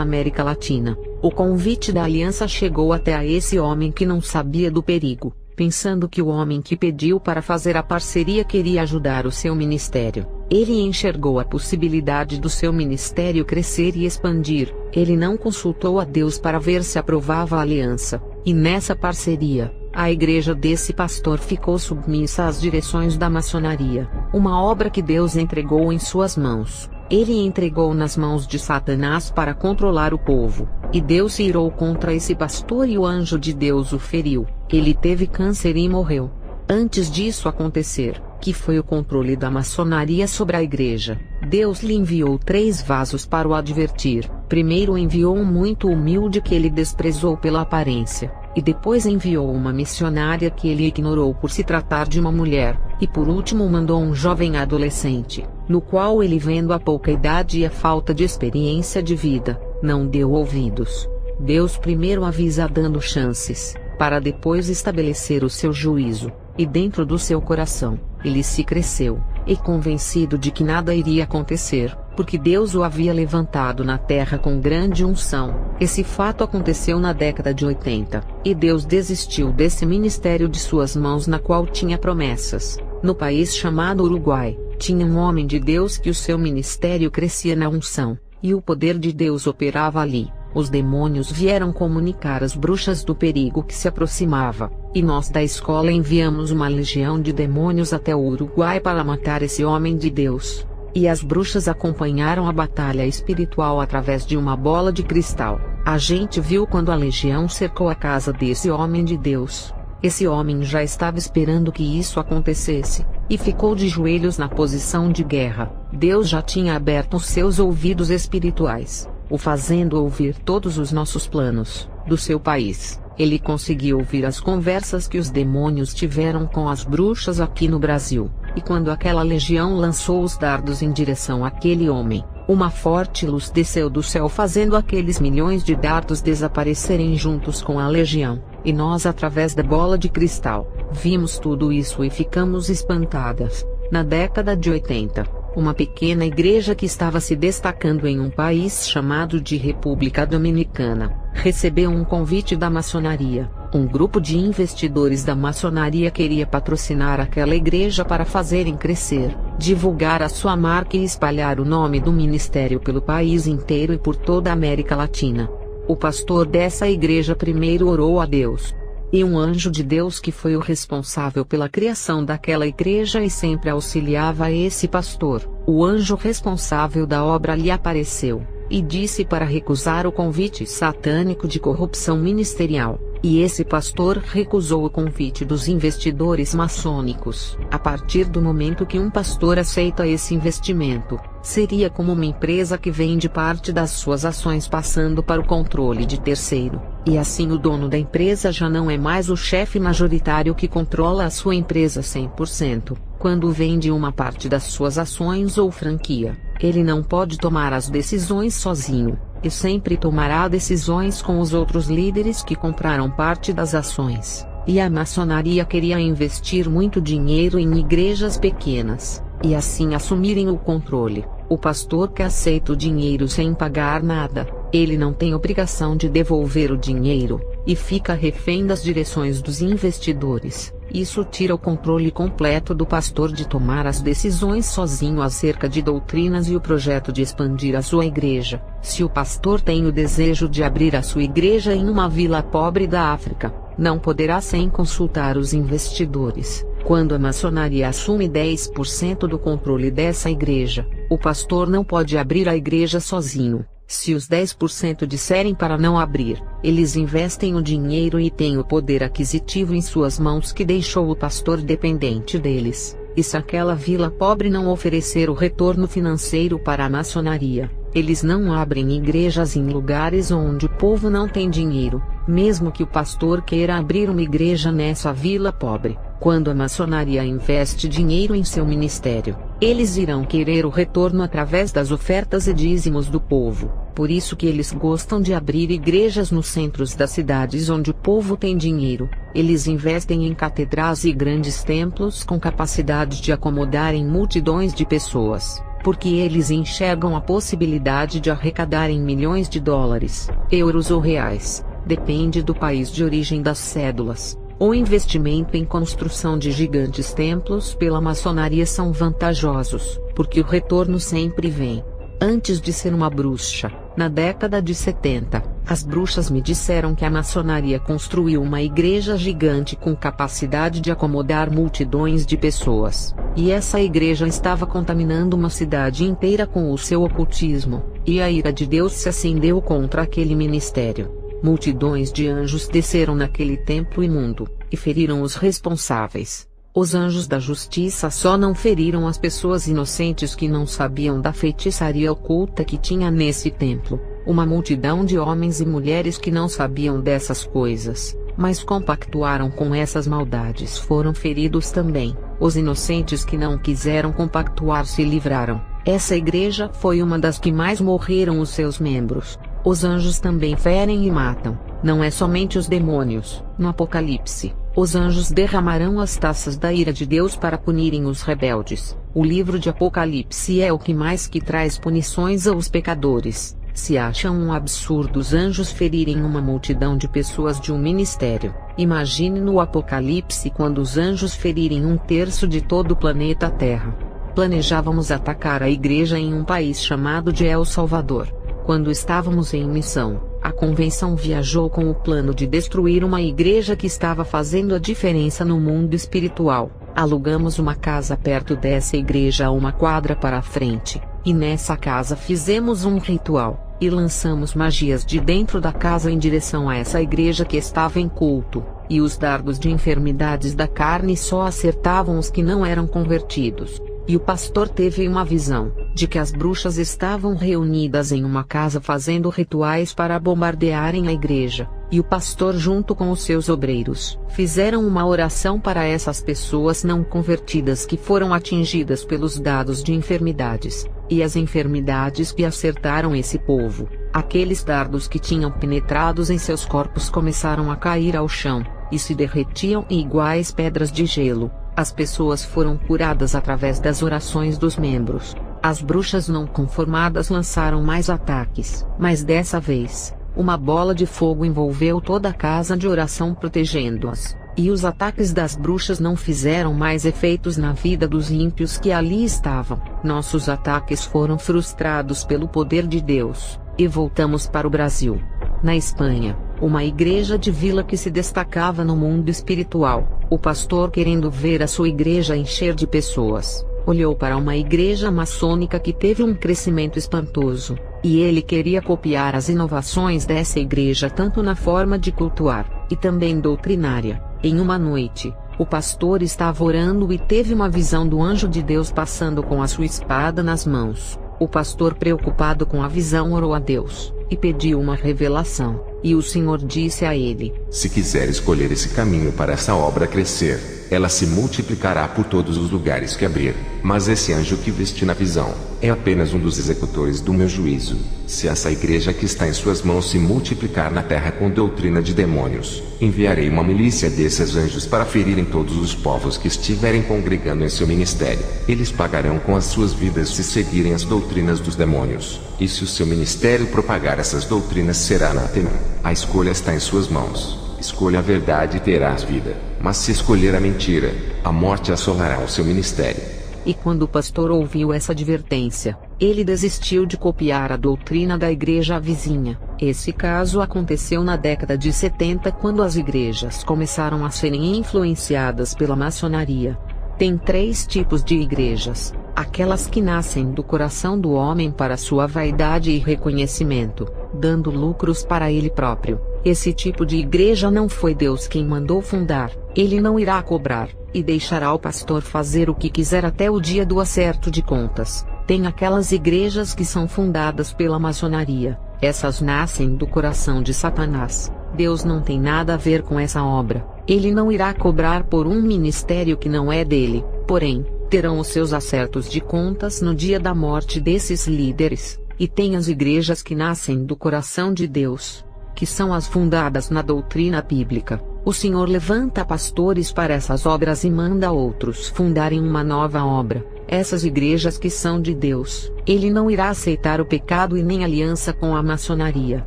América Latina, o convite da aliança chegou até a esse homem que não sabia do perigo, pensando que o homem que pediu para fazer a parceria queria ajudar o seu ministério. Ele enxergou a possibilidade do seu ministério crescer e expandir. Ele não consultou a Deus para ver se aprovava a aliança, e nessa parceria, a igreja desse pastor ficou submissa às direções da maçonaria, uma obra que Deus entregou em suas mãos. Ele entregou nas mãos de Satanás para controlar o povo, e Deus se irou contra esse pastor e o anjo de Deus o feriu. Ele teve câncer e morreu. Antes disso acontecer, que foi o controle da maçonaria sobre a igreja, Deus lhe enviou 3 vasos para o advertir. Primeiro enviou um muito humilde que ele desprezou pela aparência, e depois enviou uma missionária que ele ignorou por se tratar de uma mulher, e por último mandou um jovem adolescente, no qual ele, vendo a pouca idade e a falta de experiência de vida, não deu ouvidos. Deus primeiro avisa dando chances, para depois estabelecer o seu juízo, e dentro do seu coração, ele se cresceu, e convencido de que nada iria acontecer, porque Deus o havia levantado na terra com grande unção. Esse fato aconteceu na década de 80, e Deus desistiu desse ministério de suas mãos na qual tinha promessas. No país chamado Uruguai, tinha um homem de Deus que o seu ministério crescia na unção, e o poder de Deus operava ali. Os demônios vieram comunicar às bruxas do perigo que se aproximava, e nós da escola enviamos uma legião de demônios até o Uruguai para matar esse homem de Deus. E as bruxas acompanharam a batalha espiritual através de uma bola de cristal. A gente viu quando a legião cercou a casa desse homem de Deus. Esse homem já estava esperando que isso acontecesse, e ficou de joelhos na posição de guerra. Deus já tinha aberto os seus ouvidos espirituais, o fazendo ouvir todos os nossos planos, do seu país. Ele conseguiu ouvir as conversas que os demônios tiveram com as bruxas aqui no Brasil, e quando aquela legião lançou os dardos em direção àquele homem, uma forte luz desceu do céu fazendo aqueles milhões de dardos desaparecerem juntos com a legião, e nós através da bola de cristal, vimos tudo isso e ficamos espantadas. Na década de 80, uma pequena igreja que estava se destacando em um país chamado de República Dominicana, recebeu um convite da maçonaria. Um grupo de investidores da maçonaria queria patrocinar aquela igreja para fazerem crescer, divulgar a sua marca e espalhar o nome do ministério pelo país inteiro e por toda a América Latina. O pastor dessa igreja primeiro orou a Deus. E um anjo de Deus que foi o responsável pela criação daquela igreja e sempre auxiliava esse pastor, o anjo responsável da obra lhe apareceu, e disse para recusar o convite satânico de corrupção ministerial, e esse pastor recusou o convite dos investidores maçônicos. A partir do momento que um pastor aceita esse investimento, seria como uma empresa que vende parte das suas ações passando para o controle de terceiro, e assim o dono da empresa já não é mais o chefe majoritário que controla a sua empresa 100%. Quando vende uma parte das suas ações ou franquia, ele não pode tomar as decisões sozinho, e sempre tomará decisões com os outros líderes que compraram parte das ações. E a maçonaria queria investir muito dinheiro em igrejas pequenas, e assim assumirem o controle. O pastor que aceita o dinheiro sem pagar nada, ele não tem obrigação de devolver o dinheiro, e fica refém das direções dos investidores. Isso tira o controle completo do pastor de tomar as decisões sozinho acerca de doutrinas e o projeto de expandir a sua igreja. Se o pastor tem o desejo de abrir a sua igreja em uma vila pobre da África, não poderá sem consultar os investidores. Quando a maçonaria assume 10% do controle dessa igreja, o pastor não pode abrir a igreja sozinho. Se os 10% disserem para não abrir, eles investem o dinheiro e têm o poder aquisitivo em suas mãos que deixou o pastor dependente deles. E se aquela vila pobre não oferecer o retorno financeiro para a maçonaria, eles não abrem igrejas em lugares onde o povo não tem dinheiro, mesmo que o pastor queira abrir uma igreja nessa vila pobre. Quando a maçonaria investe dinheiro em seu ministério, Eles irão querer o retorno através das ofertas e dízimos do povo, por isso que eles gostam de abrir igrejas nos centros das cidades onde o povo tem dinheiro. Eles investem em catedrais e grandes templos com capacidade de acomodarem multidões de pessoas, porque eles enxergam a possibilidade de arrecadarem milhões de dólares, euros ou reais, depende do país de origem das cédulas. O investimento em construção de gigantes templos pela maçonaria são vantajosos, porque o retorno sempre vem. Antes de ser uma bruxa, na década de 70, as bruxas me disseram que a maçonaria construiu uma igreja gigante com capacidade de acomodar multidões de pessoas, e essa igreja estava contaminando uma cidade inteira com o seu ocultismo, e a ira de Deus se acendeu contra aquele ministério. Multidões de anjos desceram naquele templo imundo, e feriram os responsáveis. Os anjos da justiça só não feriram as pessoas inocentes que não sabiam da feitiçaria oculta que tinha nesse templo. Uma multidão de homens e mulheres que não sabiam dessas coisas, mas compactuaram com essas maldades foram feridos também. Os inocentes que não quiseram compactuar se livraram. Essa igreja foi uma das que mais morreram os seus membros. Os anjos também ferem e matam, não é somente os demônios. No Apocalipse, os anjos derramarão as taças da ira de Deus para punirem os rebeldes. O livro de Apocalipse é o que mais que traz punições aos pecadores. Se acham um absurdo os anjos ferirem uma multidão de pessoas de um ministério, imagine no Apocalipse quando os anjos ferirem 1/3 de todo o planeta Terra. Planejávamos atacar a igreja em um país chamado de El Salvador. Quando estávamos em missão, a convenção viajou com o plano de destruir uma igreja que estava fazendo a diferença no mundo espiritual. Alugamos uma casa perto dessa igreja a 1 quadra para a frente, e nessa casa fizemos um ritual, e lançamos magias de dentro da casa em direção a essa igreja que estava em culto, e os dardos de enfermidades da carne só acertavam os que não eram convertidos. E o pastor teve uma visão, de que as bruxas estavam reunidas em uma casa fazendo rituais para bombardearem a igreja, e o pastor junto com os seus obreiros, fizeram uma oração para essas pessoas não convertidas que foram atingidas pelos dados de enfermidades, e as enfermidades que acertaram esse povo, aqueles dardos que tinham penetrados em seus corpos começaram a cair ao chão, e se derretiam em iguais pedras de gelo. As pessoas foram curadas através das orações dos membros. As bruxas não conformadas lançaram mais ataques, mas dessa vez, uma bola de fogo envolveu toda a casa de oração protegendo-as, e os ataques das bruxas não fizeram mais efeitos na vida dos ímpios que ali estavam. Nossos ataques foram frustrados pelo poder de Deus, e voltamos para o Brasil. Na Espanha, uma igreja de vila que se destacava no mundo espiritual, o pastor, querendo ver a sua igreja encher de pessoas, olhou para uma igreja maçônica que teve um crescimento espantoso, e ele queria copiar as inovações dessa igreja tanto na forma de cultuar, e também doutrinária. Em uma noite, o pastor estava orando e teve uma visão do anjo de Deus passando com a sua espada nas mãos. O pastor, preocupado com a visão, orou a Deus, e pediu uma revelação, e o Senhor disse a ele: se quiser escolher esse caminho para essa obra crescer, ela se multiplicará por todos os lugares que abrir. Mas esse anjo que viste na visão, é apenas um dos executores do meu juízo. Se essa igreja que está em suas mãos se multiplicar na terra com doutrina de demônios, enviarei uma milícia desses anjos para ferirem todos os povos que estiverem congregando em seu ministério. Eles pagarão com as suas vidas se seguirem as doutrinas dos demônios. E se o seu ministério propagar essas doutrinas, será anátema. A escolha está em suas mãos. Escolha a verdade e terás vida. Mas se escolher a mentira, a morte assolará o seu ministério. E quando o pastor ouviu essa advertência, ele desistiu de copiar a doutrina da igreja vizinha. Esse caso aconteceu na década de 70, quando as igrejas começaram a serem influenciadas pela maçonaria. Tem 3 tipos de igrejas: aquelas que nascem do coração do homem para sua vaidade e reconhecimento, dando lucros para ele próprio. Esse tipo de igreja não foi Deus quem mandou fundar, ele não irá cobrar, e deixará o pastor fazer o que quiser até o dia do acerto de contas. Tem aquelas igrejas que são fundadas pela maçonaria, essas nascem do coração de Satanás. Deus não tem nada a ver com essa obra, ele não irá cobrar por um ministério que não é dele. Porém, terão os seus acertos de contas no dia da morte desses líderes, e tem as igrejas que nascem do coração de Deus, que são as fundadas na doutrina bíblica. O Senhor levanta pastores para essas obras e manda outros fundarem uma nova obra, essas igrejas que são de Deus. Ele não irá aceitar o pecado e nem aliança com a maçonaria,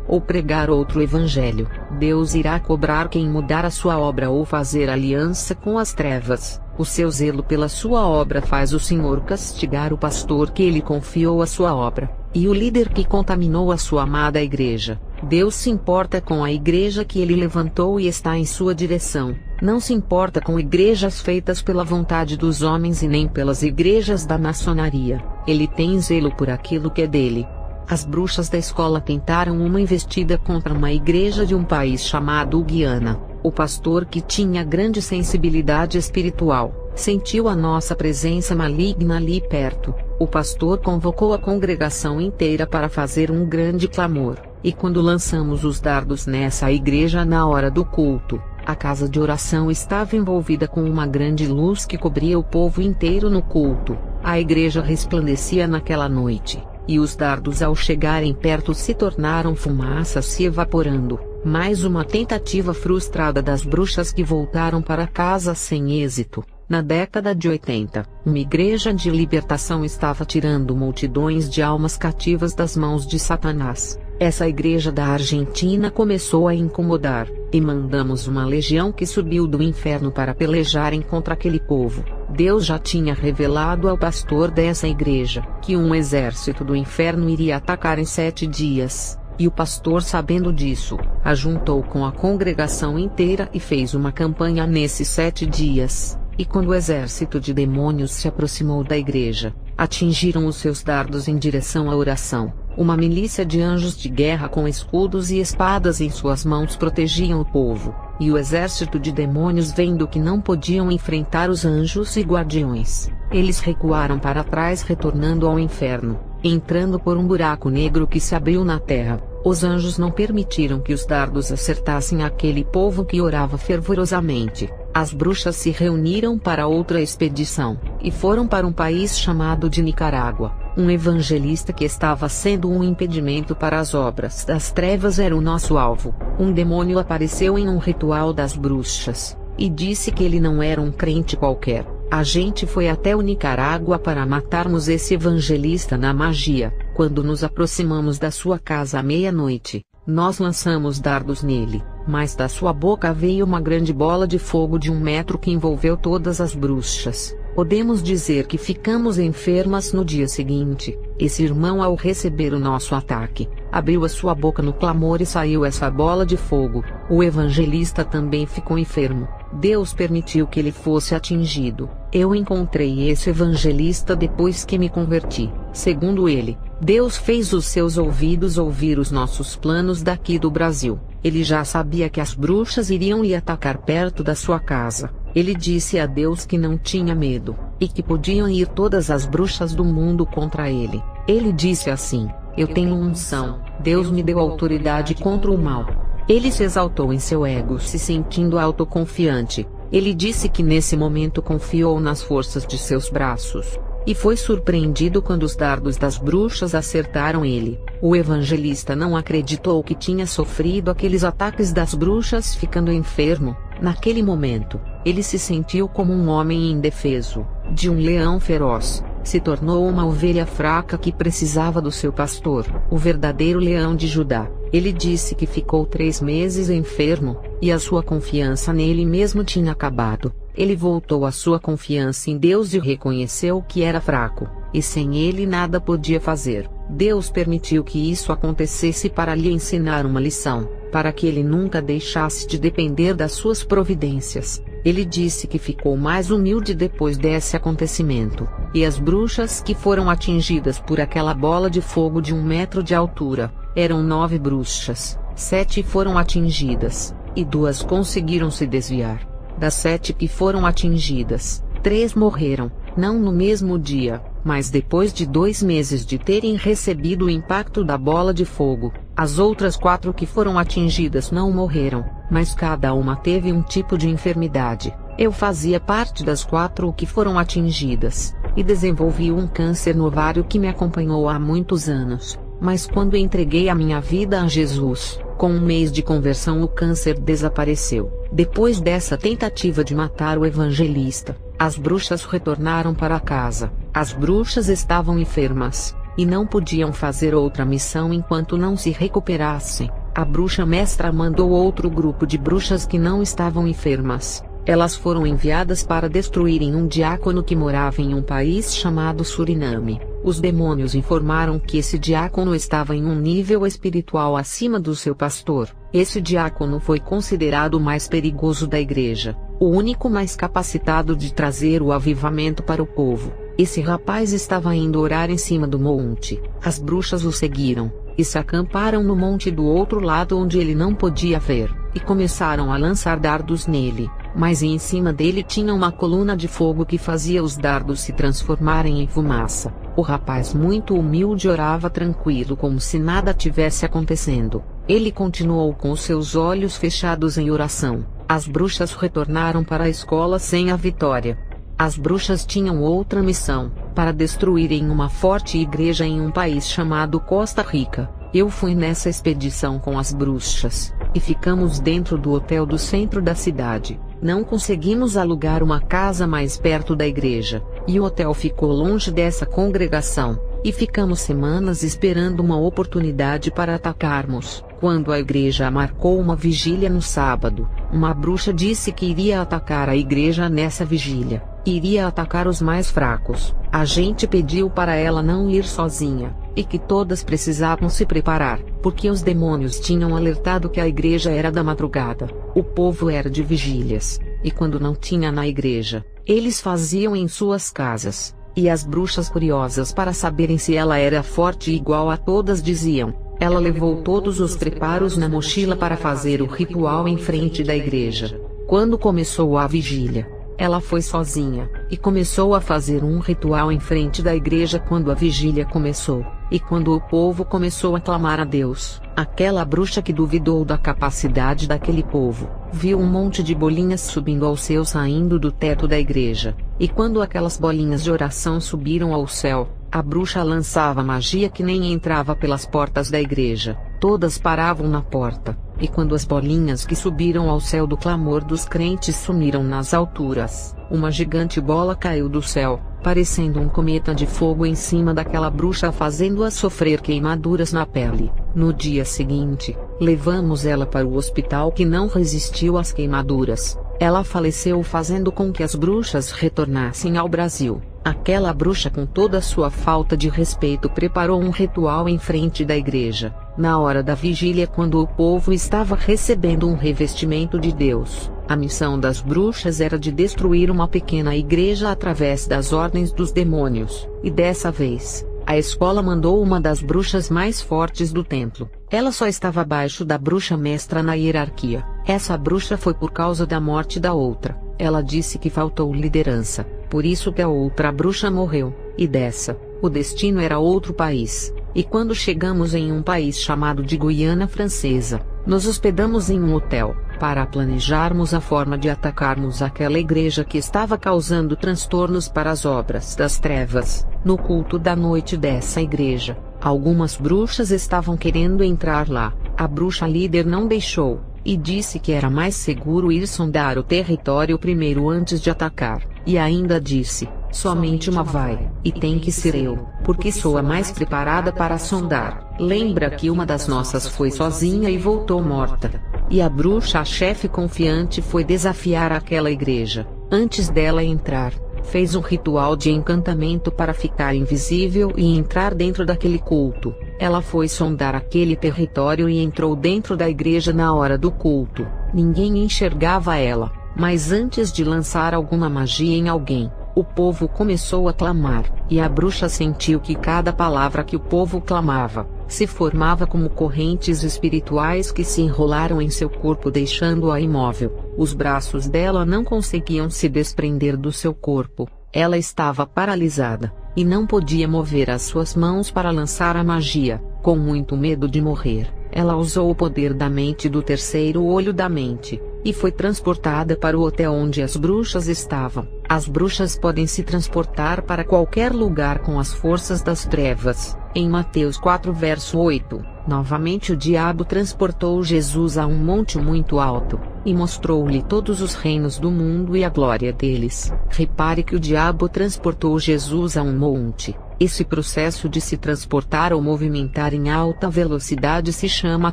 ou pregar outro evangelho. Deus irá cobrar quem mudar a sua obra ou fazer aliança com as trevas. O seu zelo pela sua obra faz o Senhor castigar o pastor que ele confiou a sua obra, e o líder que contaminou a sua amada igreja. Deus se importa com a igreja que ele levantou e está em sua direção. Não se importa com igrejas feitas pela vontade dos homens e nem pelas igrejas da maçonaria. Ele tem zelo por aquilo que é dele. As bruxas da escola tentaram uma investida contra uma igreja de um país chamado Guiana. O pastor, que tinha grande sensibilidade espiritual, sentiu a nossa presença maligna ali perto. O pastor convocou a congregação inteira para fazer um grande clamor, e quando lançamos os dardos nessa igreja na hora do culto, a casa de oração estava envolvida com uma grande luz que cobria o povo inteiro no culto. A igreja resplandecia naquela noite, e os dardos, ao chegarem perto, se tornaram fumaça se evaporando. Mais uma tentativa frustrada das bruxas que voltaram para casa sem êxito. Na década de 80, uma igreja de libertação estava tirando multidões de almas cativas das mãos de Satanás. Essa igreja da Argentina começou a incomodar, e mandamos uma legião que subiu do inferno para pelejarem contra aquele povo. Deus já tinha revelado ao pastor dessa igreja que um exército do inferno iria atacar em 7 dias. E o pastor, sabendo disso, ajuntou com a congregação inteira e fez uma campanha nesses 7 dias. E quando o exército de demônios se aproximou da igreja, atingiram os seus dardos em direção à oração. Uma milícia de anjos de guerra com escudos e espadas em suas mãos protegiam o povo. E o exército de demônios, vendo que não podiam enfrentar os anjos e guardiões, eles recuaram para trás, retornando ao inferno, entrando por um buraco negro que se abriu na terra. Os anjos não permitiram que os dardos acertassem aquele povo que orava fervorosamente. As bruxas se reuniram para outra expedição, e foram para um país chamado de Nicarágua. Um evangelista que estava sendo um impedimento para as obras das trevas era o nosso alvo. Um demônio apareceu em um ritual das bruxas, e disse que ele não era um crente qualquer. A gente foi até o Nicarágua para matarmos esse evangelista na magia. Quando nos aproximamos da sua casa à meia-noite, nós lançamos dardos nele, mas da sua boca veio uma grande bola de fogo de 1 metro que envolveu todas as bruxas. Podemos dizer que ficamos enfermas no dia seguinte. Esse irmão, ao receber o nosso ataque, abriu a sua boca no clamor e saiu essa bola de fogo. O evangelista também ficou enfermo. Deus permitiu que ele fosse atingido. Eu encontrei esse evangelista depois que me converti. Segundo ele, Deus fez os seus ouvidos ouvir os nossos planos daqui do Brasil. Ele já sabia que as bruxas iriam lhe atacar perto da sua casa. Ele disse a Deus que não tinha medo, e que podiam ir todas as bruxas do mundo contra ele. Ele disse assim: eu tenho unção, Deus me deu autoridade contra o mal. Ele se exaltou em seu ego, se sentindo autoconfiante. Ele disse que nesse momento confiou nas forças de seus braços, e foi surpreendido quando os dardos das bruxas acertaram ele. O evangelista não acreditou que tinha sofrido aqueles ataques das bruxas, ficando enfermo. Naquele momento, ele se sentiu como um homem indefeso, de um leão feroz. Se tornou uma ovelha fraca que precisava do seu pastor, o verdadeiro leão de Judá. Ele disse que ficou 3 meses enfermo, e a sua confiança nele mesmo tinha acabado. Ele voltou à sua confiança em Deus e reconheceu que era fraco, e sem ele nada podia fazer. Deus permitiu que isso acontecesse para lhe ensinar uma lição, para que ele nunca deixasse de depender das suas providências. Ele disse que ficou mais humilde depois desse acontecimento, e as bruxas que foram atingidas por aquela bola de fogo de 1 metro de altura, eram 9 bruxas, 7 foram atingidas, e 2 conseguiram se desviar. Das 7 que foram atingidas, 3 morreram, não no mesmo dia, mas depois de 2 meses de terem recebido o impacto da bola de fogo. As outras 4 que foram atingidas não morreram, mas cada uma teve um tipo de enfermidade. Eu fazia parte das 4 que foram atingidas, e desenvolvi um câncer no ovário que me acompanhou há muitos anos. Mas quando entreguei a minha vida a Jesus, com um mês de conversão o câncer desapareceu. Depois dessa tentativa de matar o evangelista, as bruxas retornaram para casa. As bruxas estavam enfermas, e não podiam fazer outra missão enquanto não se recuperassem. A bruxa mestra mandou outro grupo de bruxas que não estavam enfermas. Elas foram enviadas para destruírem um diácono que morava em um país chamado Suriname. Os demônios informaram que esse diácono estava em um nível espiritual acima do seu pastor. Esse diácono foi considerado o mais perigoso da igreja, o único mais capacitado de trazer o avivamento para o povo. Esse rapaz estava indo orar em cima do monte. As bruxas o seguiram, e se acamparam no monte do outro lado onde ele não podia ver, e começaram a lançar dardos nele. Mas em cima dele tinha uma coluna de fogo que fazia os dardos se transformarem em fumaça. O rapaz muito humilde orava tranquilo como se nada tivesse acontecendo. Ele continuou com os seus olhos fechados em oração. As bruxas retornaram para a escola sem a vitória. As bruxas tinham outra missão, para destruírem uma forte igreja em um país chamado Costa Rica. Eu fui nessa expedição com as bruxas, e ficamos dentro do hotel do centro da cidade. Não conseguimos alugar uma casa mais perto da igreja, e o hotel ficou longe dessa congregação, e ficamos semanas esperando uma oportunidade para atacarmos. Quando a igreja marcou uma vigília no sábado, uma bruxa disse que iria atacar a igreja nessa vigília. Iria atacar os mais fracos. A gente pediu para ela não ir sozinha, e que todas precisavam se preparar, porque os demônios tinham alertado que a igreja era da madrugada. O povo era de vigílias, e quando não tinha na igreja, eles faziam em suas casas. E as bruxas curiosas para saberem se ela era forte e igual a todas diziam: ela levou todos os preparos na mochila para fazer o ritual em frente da igreja. Quando começou a vigília, ela foi sozinha, e começou a fazer um ritual em frente da igreja quando a vigília começou, e quando o povo começou a clamar a Deus, aquela bruxa que duvidou da capacidade daquele povo, viu um monte de bolinhas subindo ao céu saindo do teto da igreja, e quando aquelas bolinhas de oração subiram ao céu, a bruxa lançava magia que nem entrava pelas portas da igreja, todas paravam na porta. E quando as bolinhas que subiram ao céu do clamor dos crentes sumiram nas alturas, uma gigante bola caiu do céu, parecendo um cometa de fogo em cima daquela bruxa fazendo-a sofrer queimaduras na pele. No dia seguinte, levamos ela para o hospital que não resistiu às queimaduras. Ela faleceu fazendo com que as bruxas retornassem ao Brasil. Aquela bruxa com toda a sua falta de respeito preparou um ritual em frente da igreja, na hora da vigília quando o povo estava recebendo um revestimento de Deus. A missão das bruxas era de destruir uma pequena igreja através das ordens dos demônios, e dessa vez, a escola mandou uma das bruxas mais fortes do templo. Ela só estava abaixo da bruxa mestra na hierarquia. Essa bruxa foi por causa da morte da outra. Ela disse que faltou liderança, por isso que a outra bruxa morreu, e dessa, o destino era outro país. E quando chegamos em um país chamado de Guiana Francesa, nos hospedamos em um hotel, para planejarmos a forma de atacarmos aquela igreja que estava causando transtornos para as obras das trevas. No culto da noite dessa igreja, algumas bruxas estavam querendo entrar lá. A bruxa líder não deixou, e disse que era mais seguro ir sondar o território primeiro antes de atacar, e ainda disse: somente uma vai, e tem que ser eu, porque sou a mais preparada para sondar. Lembra que uma das nossas foi sozinha e voltou morta. E a bruxa-chefe confiante foi desafiar aquela igreja. Antes dela entrar, fez um ritual de encantamento para ficar invisível e entrar dentro daquele culto. Ela foi sondar aquele território e entrou dentro da igreja na hora do culto. Ninguém enxergava ela, mas antes de lançar alguma magia em alguém, o povo começou a clamar, e a bruxa sentiu que cada palavra que o povo clamava, se formava como correntes espirituais que se enrolaram em seu corpo deixando-a imóvel. Os braços dela não conseguiam se desprender do seu corpo, ela estava paralisada, e não podia mover as suas mãos para lançar a magia. Com muito medo de morrer, ela usou o poder da mente do terceiro olho da mente, e foi transportada para o hotel onde as bruxas estavam. As bruxas podem se transportar para qualquer lugar com as forças das trevas. Em Mateus 4 verso 8, novamente o diabo transportou Jesus a um monte muito alto, e mostrou-lhe todos os reinos do mundo e a glória deles. Repare que o diabo transportou Jesus a um monte. Esse processo de se transportar ou movimentar em alta velocidade se chama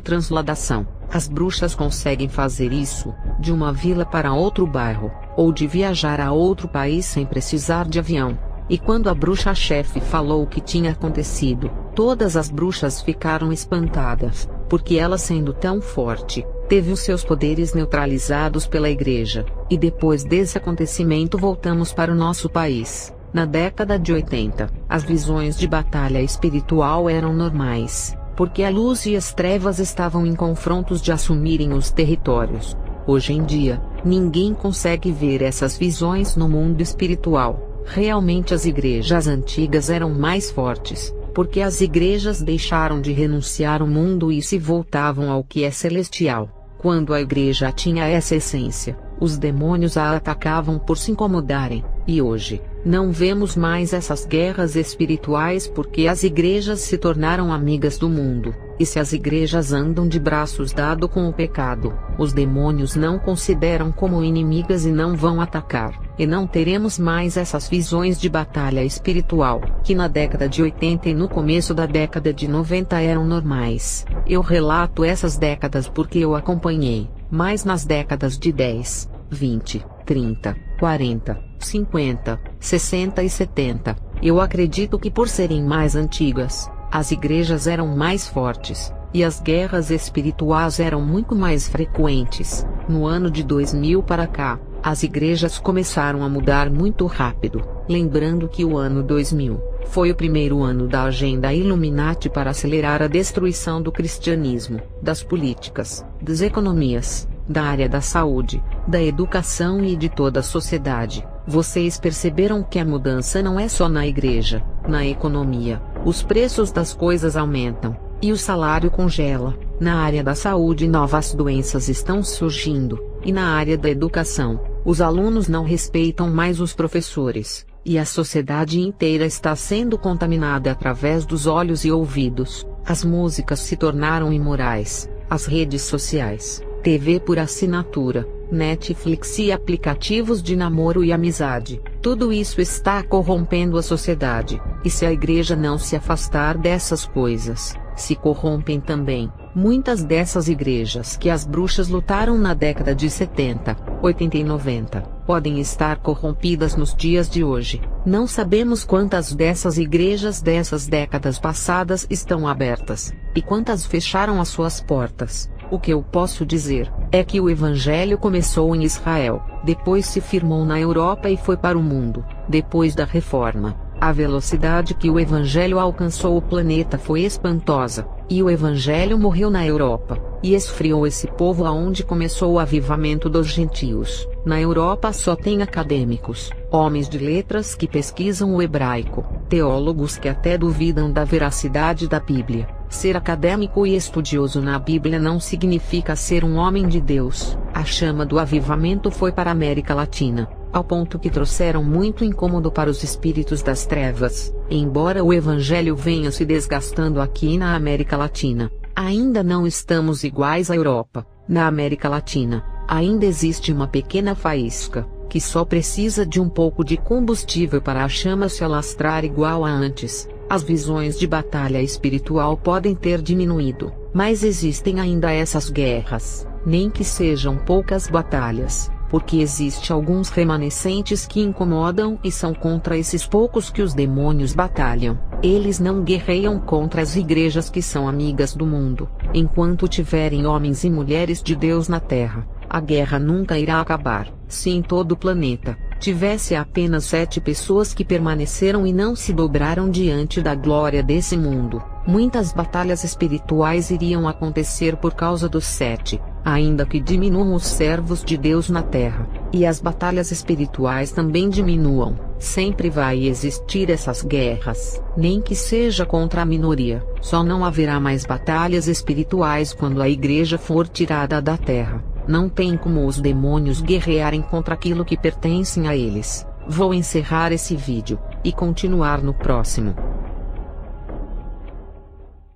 transladação. As bruxas conseguem fazer isso, de uma vila para outro bairro, ou de viajar a outro país sem precisar de avião. E quando a bruxa-chefe falou o que tinha acontecido, todas as bruxas ficaram espantadas, porque ela, sendo tão forte, teve os seus poderes neutralizados pela igreja. E depois desse acontecimento voltamos para o nosso país. Na década de 80, as visões de batalha espiritual eram normais, porque a luz e as trevas estavam em confrontos de assumirem os territórios. Hoje em dia, ninguém consegue ver essas visões no mundo espiritual. Realmente as igrejas antigas eram mais fortes, porque as igrejas deixaram de renunciar ao mundo e se voltavam ao que é celestial. Quando a igreja tinha essa essência, os demônios a atacavam por se incomodarem, e hoje, não vemos mais essas guerras espirituais porque as igrejas se tornaram amigas do mundo, e se as igrejas andam de braços dados com o pecado, os demônios não consideram como inimigas e não vão atacar, e não teremos mais essas visões de batalha espiritual, que na década de 80 e no começo da década de 90 eram normais. Eu relato essas décadas porque eu acompanhei, mas nas décadas de 10, 20, 30, 40, 50, 60 e 70, eu acredito que por serem mais antigas, as igrejas eram mais fortes, e as guerras espirituais eram muito mais frequentes. No ano de 2000 para cá, as igrejas começaram a mudar muito rápido, lembrando que o ano 2000 foi o primeiro ano da agenda Illuminati para acelerar a destruição do cristianismo, das políticas, das economias, da área da saúde, da educação e de toda a sociedade. Vocês perceberam que a mudança não é só na igreja, na economia, os preços das coisas aumentam, e o salário congela. Na área da saúde novas doenças estão surgindo, e na área da educação, os alunos não respeitam mais os professores, e a sociedade inteira está sendo contaminada através dos olhos e ouvidos. As músicas se tornaram imorais, as redes sociais, TV por assinatura, Netflix e aplicativos de namoro e amizade, tudo isso está corrompendo a sociedade, e se a igreja não se afastar dessas coisas, se corrompem também. Muitas dessas igrejas que as bruxas lutaram na década de 70, 80 e 90, podem estar corrompidas nos dias de hoje. Não sabemos quantas dessas igrejas dessas décadas passadas estão abertas, e quantas fecharam as suas portas. O que eu posso dizer é que o Evangelho começou em Israel, depois se firmou na Europa e foi para o mundo. Depois da Reforma, a velocidade que o Evangelho alcançou o planeta foi espantosa, e o Evangelho morreu na Europa, e esfriou esse povo aonde começou o avivamento dos gentios. Na Europa só tem acadêmicos, homens de letras que pesquisam o hebraico, teólogos que até duvidam da veracidade da Bíblia. Ser acadêmico e estudioso na Bíblia não significa ser um homem de Deus. A chama do avivamento foi para a América Latina, ao ponto que trouxeram muito incômodo para os espíritos das trevas. Embora o Evangelho venha se desgastando aqui na América Latina, ainda não estamos iguais à Europa. Na América Latina, ainda existe uma pequena faísca, que só precisa de um pouco de combustível para a chama se alastrar igual a antes. As visões de batalha espiritual podem ter diminuído, mas existem ainda essas guerras, nem que sejam poucas batalhas, porque existe alguns remanescentes que incomodam e são contra esses poucos que os demônios batalham. Eles não guerreiam contra as igrejas que são amigas do mundo. Enquanto tiverem homens e mulheres de Deus na terra, a guerra nunca irá acabar. Se em todo o planeta tivesse apenas 7 pessoas que permaneceram e não se dobraram diante da glória desse mundo, muitas batalhas espirituais iriam acontecer por causa dos 7, ainda que diminuam os servos de Deus na terra, e as batalhas espirituais também diminuam. Sempre vai existir essas guerras, nem que seja contra a minoria. Só não haverá mais batalhas espirituais quando a igreja for tirada da terra. Não tem como os demônios guerrearem contra aquilo que pertencem a eles. Vou encerrar esse vídeo e continuar no próximo.